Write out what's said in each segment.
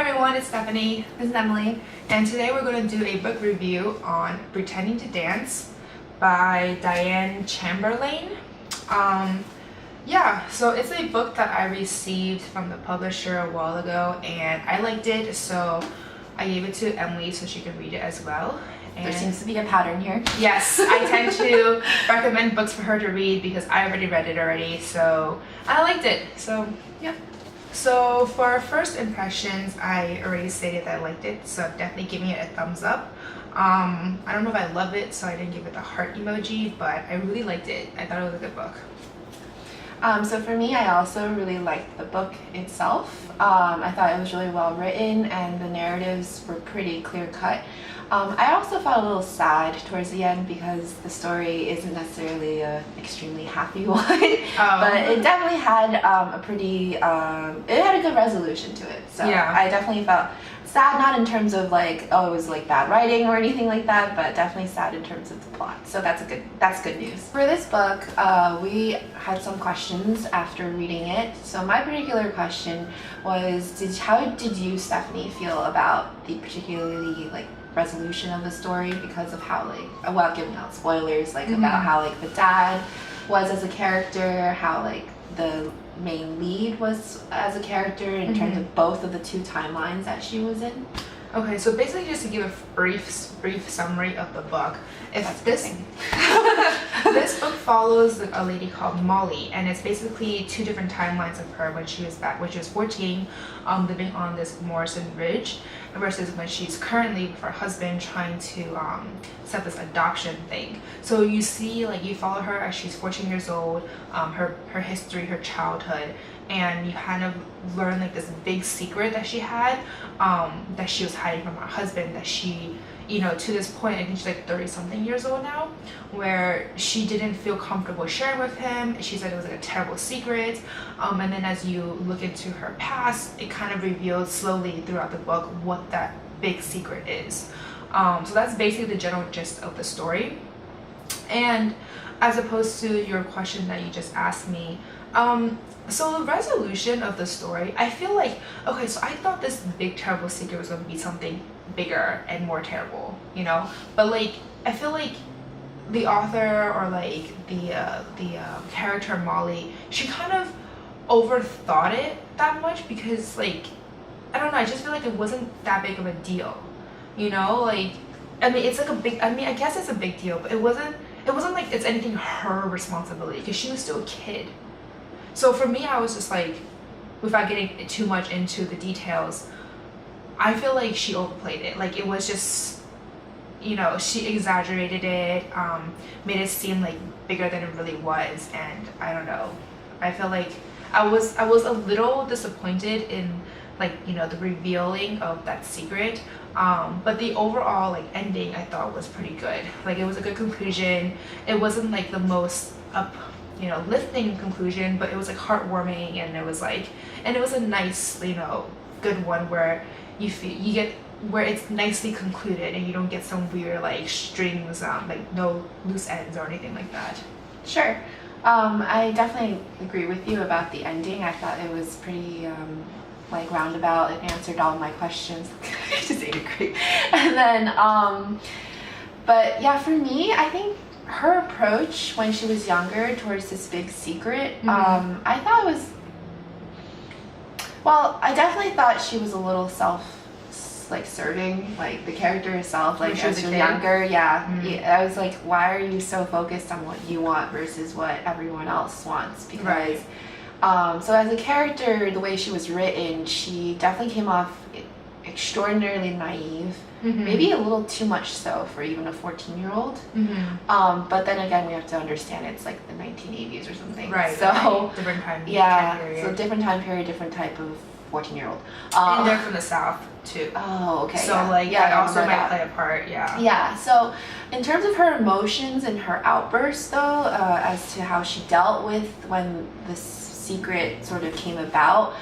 everyone, it's Stephanie. This is Emily. And today we're going to do a book review on Pretending to Dance by Diane Chamberlain. So it's a book that I received from the publisher a while ago and I liked it, so I gave it to Emily so she could read it as well. And there seems to be a pattern here. Yes, I tend to recommend books for her to read because I already read it already, so I liked it. So, yeah. So for our first impressions, I already stated that I liked it, so definitely giving it a thumbs up. I don't know if I love it, so I didn't give it the heart emoji, but I really liked it. I thought it was a good book. So for me, I also really liked the book itself. I thought it was really well written and the narratives were pretty clear cut. I also felt a little sad towards the end because the story isn't necessarily an extremely happy one, but it definitely had it had a good resolution to it. So yeah. I definitely felt sad, not in terms of like, oh, it was like bad writing or anything like that, but definitely sad in terms of the plot. So that's good news. For this book, we had some questions after reading it. So my particular question was, how did you, Stephanie, feel about the particularly like resolution of the story because of how like, without giving out spoilers, like about how like the dad was as a character, how like the main lead was as a character in terms of both of the two timelines that she was in. Okay, so basically just to give a brief summary of the book, this book follows a lady called Molly, and it's basically two different timelines of her when she was 14, living on this Morrison Ridge, versus when she's currently with her husband trying to set this adoption thing. So you see, like, you follow her as she's 14 years old, her history, her childhood, and you kind of learn like this big secret that she had, that she was hiding from her husband, that she, you know, to this point, I think she's like 30 something years old now, where she didn't feel comfortable sharing with him. She said it was like a terrible secret, and then as you look into her past, it kind of reveals slowly throughout the book what that big secret is. So that's basically the general gist of the story. And as opposed to your question that you just asked me, so the resolution of the story, I feel like, okay, so I thought this big terrible secret was going to be something bigger and more terrible, you know, but like I feel like the author or like the character Molly, she kind of overthought it that much because, like, I don't know, I just feel like it wasn't that big of a deal, you know, like, I mean, it's like I guess it's a big deal, but it wasn't like it's anything her responsibility because she was still a kid. So for me, I was just like, without getting too much into the details, I feel like she overplayed it. Like, it was just, you know, she exaggerated it, made it seem like bigger than it really was, and I don't know. I feel like I was a little disappointed in, like, you know, the revealing of that secret, but the overall like ending I thought was pretty good. Like, it was a good conclusion. It wasn't like the most lifting conclusion, but it was like heartwarming, and it was a nice, you know, good one where you get where it's nicely concluded and you don't get some weird like strings, like no loose ends or anything like that. Sure. I definitely agree with you about the ending. I thought it was pretty like roundabout. It answered all my questions. I just ate it great. And then but yeah, for me, I think her approach when she was younger towards this big secret, I thought it was, well, I definitely thought she was a little serving, like the character herself, like as she was younger. I was like, why are you so focused on what you want versus what everyone else wants? Because so as a character, the way she was written, she definitely came off extraordinarily naive, maybe a little too much so for even a 14-year-old. But then again, we have to understand it's like the 1980s or something. Right. So different time. Yeah. Time period. So different time period, different type of 14-year-old. And they're from the South too. Oh, okay. So that also might play a part. Yeah. Yeah. So in terms of her emotions and her outbursts, though, as to how she dealt with when this secret sort of came about,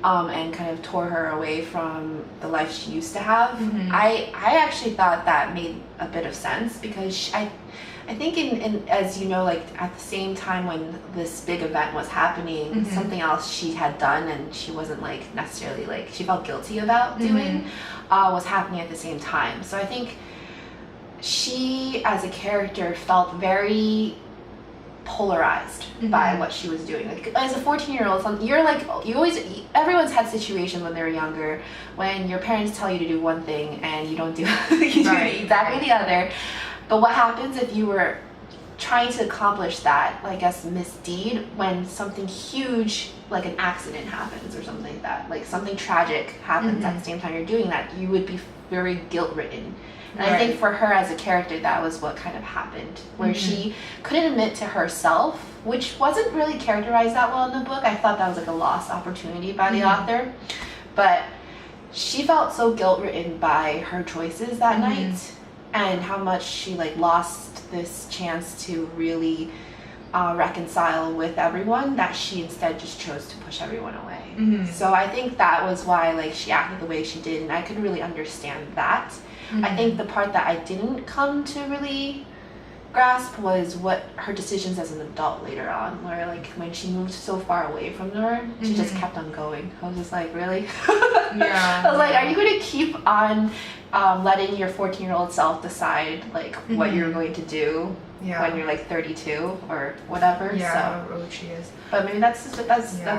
and kind of tore her away from the life she used to have. I actually thought that made a bit of sense because I think in as you know, like at the same time when this big event was happening, something else she had done and she wasn't like necessarily like she felt guilty about doing was happening at the same time. So I think she as a character felt very polarized by what she was doing. Like as a 14-year-old, you're like everyone's had situations when they were younger when your parents tell you to do one thing and you don't do you do exactly the other. But what happens if you were trying to accomplish that, I guess, misdeed when something huge like an accident happens or something like that, like something tragic happens at the same time you're doing that, you would be very guilt-ridden. And I think for her as a character, that was what kind of happened, where she couldn't admit to herself, which wasn't really characterized that well in the book. I thought that was like a lost opportunity by the author. But she felt so guilt-ridden by her choices that night and how much she like lost this chance to really reconcile with everyone, that she instead just chose to push everyone away. So I think that was why like she acted the way she did, and I could really understand that. I think the part that I didn't come to really grasp was what her decisions as an adult later on, where like when she moved so far away from her, she just kept on going. I was just like, really? I was like, are you going to keep on letting your 14-year-old self decide like what you're going to do when you're like 32 or whatever? How old she is. But maybe that's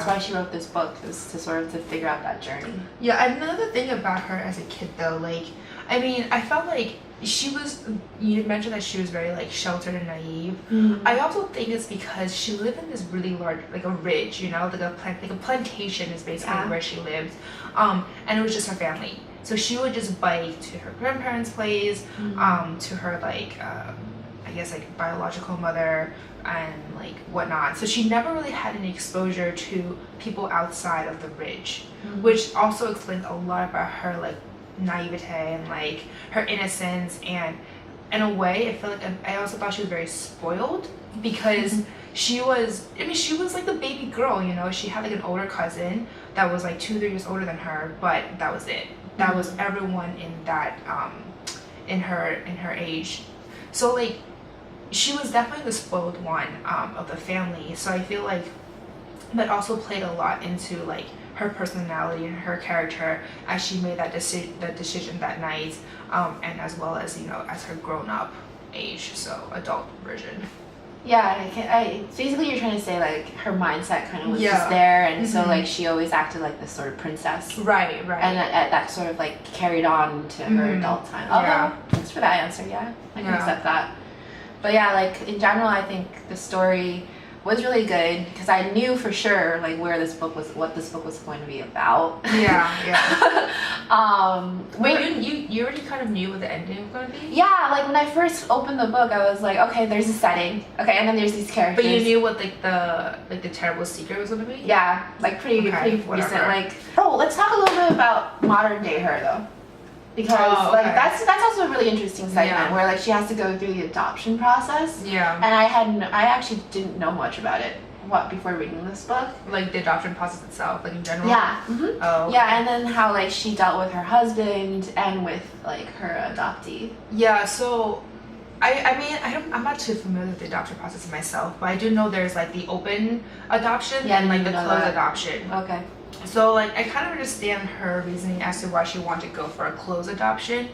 why she wrote this book, is to sort of to figure out that journey. Another thing about her as a kid though, like I mean, I felt like she was, you mentioned that she was very like sheltered and naive. I also think it's because she lived in this really large, like a ridge, you know, like a plantation is basically where she lived, and it was just her family. So she would just bike to her grandparents' place, to her like I guess like biological mother and like whatnot. So she never really had any exposure to people outside of the ridge, which also explains a lot about her like naivete and like her innocence. And in a way I feel like I also thought she was very spoiled because she was like the baby girl, you know. She had like an older cousin that was like 2-3 years older than her, but that was it. That was everyone in that in her age. So like she was definitely the spoiled one of the family. So I feel like that also played a lot into like her personality and her character as she made that decision that night, and as well as, you know, as her grown-up age, so adult version. Basically you're trying to say like her mindset kind of was just there, and so like she always acted like this sort of princess, right, and that sort of like carried on to her adult time. Thanks for that answer. I can accept that. But like in general, I think the story was really good because I knew for sure like what this book was going to be about. Wait, you already kind of knew what the ending was going to be? Like when I first opened the book, I was like, okay, there's a setting, and then there's these characters. But you knew what like the terrible secret was going to be? Like pretty recent. Like, let's talk a little bit about modern day her though. Because like that's also a really interesting segment where like she has to go through the adoption process. And I actually didn't know much about it before reading this book. Like the adoption process itself, like in general. And then how like she dealt with her husband and with like her adoptee. So I'm not too familiar with the adoption process myself, but I do know there's like the open adoption and like the closed adoption. So like I kind of understand her reasoning as to why she wanted to go for a closed adoption,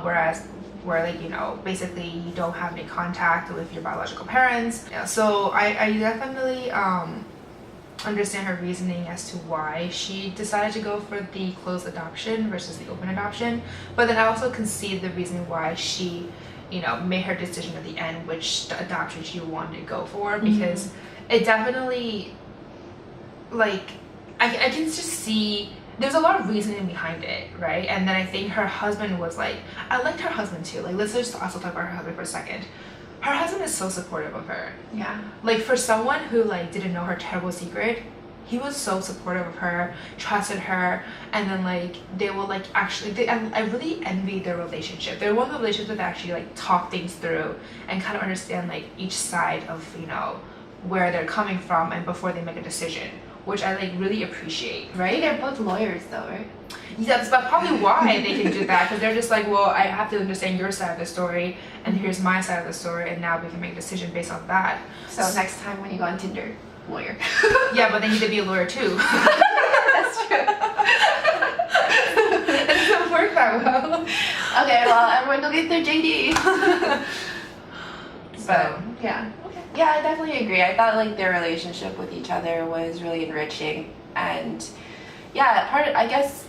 where like, you know, basically you don't have any contact with your biological parents. So I definitely understand her reasoning as to why she decided to go for the closed adoption versus the open adoption. But then I also concede the reason why she, you know, made her decision at the end which the adoption she wanted to go for, because it definitely, like, I can just see there's a lot of reasoning behind it, right? And then I think her husband was like, I liked her husband too. Like, let's just also talk about her husband for a second. Her husband is so supportive of her. Like, for someone who like didn't know her terrible secret, he was so supportive of her, trusted her, and then like they will like actually, I really envy their relationship. They're one of the relationships that actually like talk things through and kind of understand like each side of, you know, where they're coming from and before they make a decision. which I like really appreciate. Right? They're both lawyers though, right? Yeah, that's probably why they can do that, because they're just like, well, I have to understand your side of the story, and here's my side of the story, and now we can make a decision based on that. So next time when you go on Tinder, lawyer. Yeah, but they need to be a lawyer too. That's true. It doesn't work that well. Okay, well, everyone go get their JD. So, yeah. Okay. Yeah, I definitely agree. I thought like their relationship with each other was really enriching, and yeah, I guess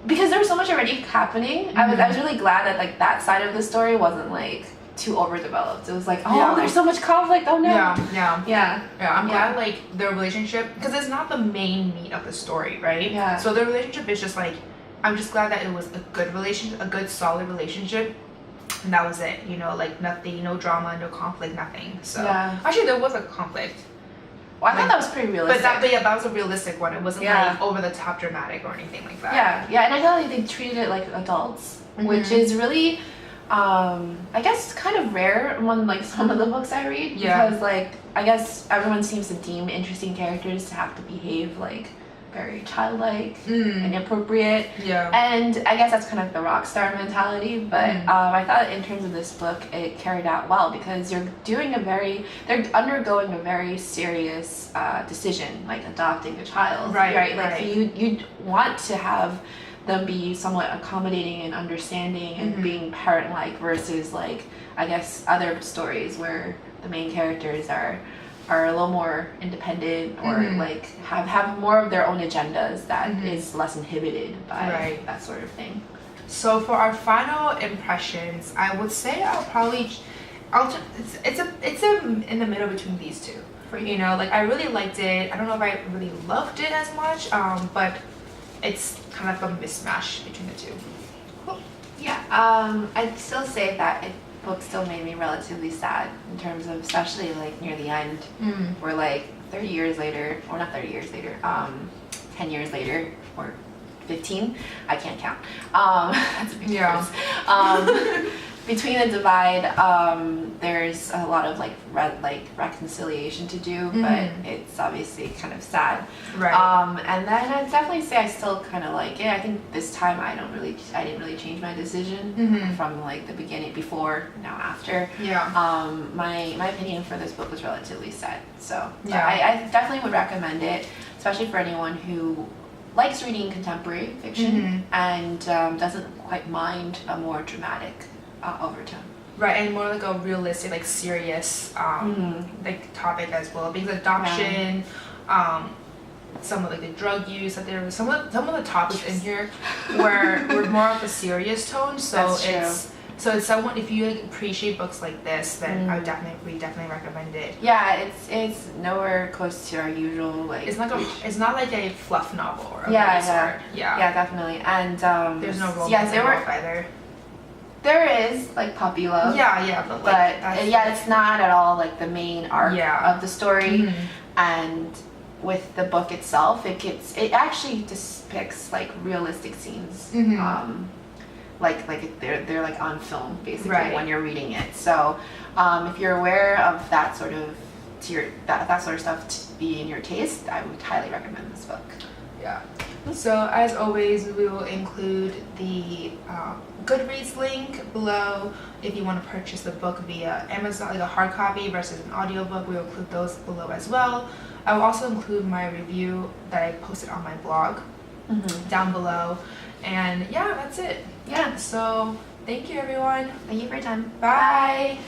because there was so much already happening, I was really glad that like that side of the story wasn't like too overdeveloped. It was like, oh, there's so much conflict. Oh no. Yeah. I'm glad like their relationship, because it's not the main meat of the story, right? Yeah. So their relationship is just like, I'm just glad that it was a good relationship, a good solid relationship. And that was it, you know, like nothing, no drama, no conflict, nothing. So actually there was a conflict. Well, I thought that was pretty realistic. But that was a realistic one. It wasn't like over the top dramatic or anything like that. Yeah, and I thought like they treated it like adults, which is really, I guess, kind of rare among like some of the books I read. Because like I guess everyone seems to deem interesting characters to have to behave like very childlike and appropriate. Yeah. And I guess that's kind of the rock star mentality. But I thought in terms of this book, it carried out well, because they're undergoing a very serious decision, like adopting a child. Right. Like you'd want to have them be somewhat accommodating and understanding and being parent-like, versus like I guess other stories where the main characters are a little more independent, or like have more of their own agendas that is less inhibited by that sort of thing. So for our final impressions, I would say it's in the middle between these two. You know, like I really liked it. I don't know if I really loved it as much, but it's kind of a mismatch between the two. Cool. Yeah. I'd still say that book still made me relatively sad, in terms of especially like near the end, where like 30 years later, or not 30 years later, 10 years later, or 15, I can't count. That's a big difference. Between the divide, there's a lot of like reconciliation to do, but it's obviously kind of sad. Right. And then I'd definitely say I still kind of like it. I think this time I didn't really change my decision from like the beginning, before, now after. Yeah. My opinion for this book was relatively set. So I definitely would recommend it, especially for anyone who likes reading contemporary fiction and doesn't quite mind a more dramatic overtone. Right, and more like a realistic, like serious like topic as well, because adoption, some of like the drug use, that there was some of the topics in here were more of a serious tone. So it's someone, if you like, appreciate books like this, then I would definitely recommend it. Yeah, it's nowhere close to our usual like. It's not like a fluff novel or a yeah, definitely, and there's no romance involved either. There is like puppy love. Yeah, but it's not at all like the main arc of the story. And with the book itself, it actually depicts like realistic scenes. Like they're like on film basically when you're reading it. So if you're aware of that sort of that sort of stuff to be in your taste, I would highly recommend this book. Yeah. So as always, we will include the Goodreads link below if you want to purchase the book via Amazon, like a hard copy versus an audiobook. We will include those below as well. I will also include my review that I posted on my blog down below. And yeah, that's it. Yeah. So thank you, everyone. Thank you for your time. Bye.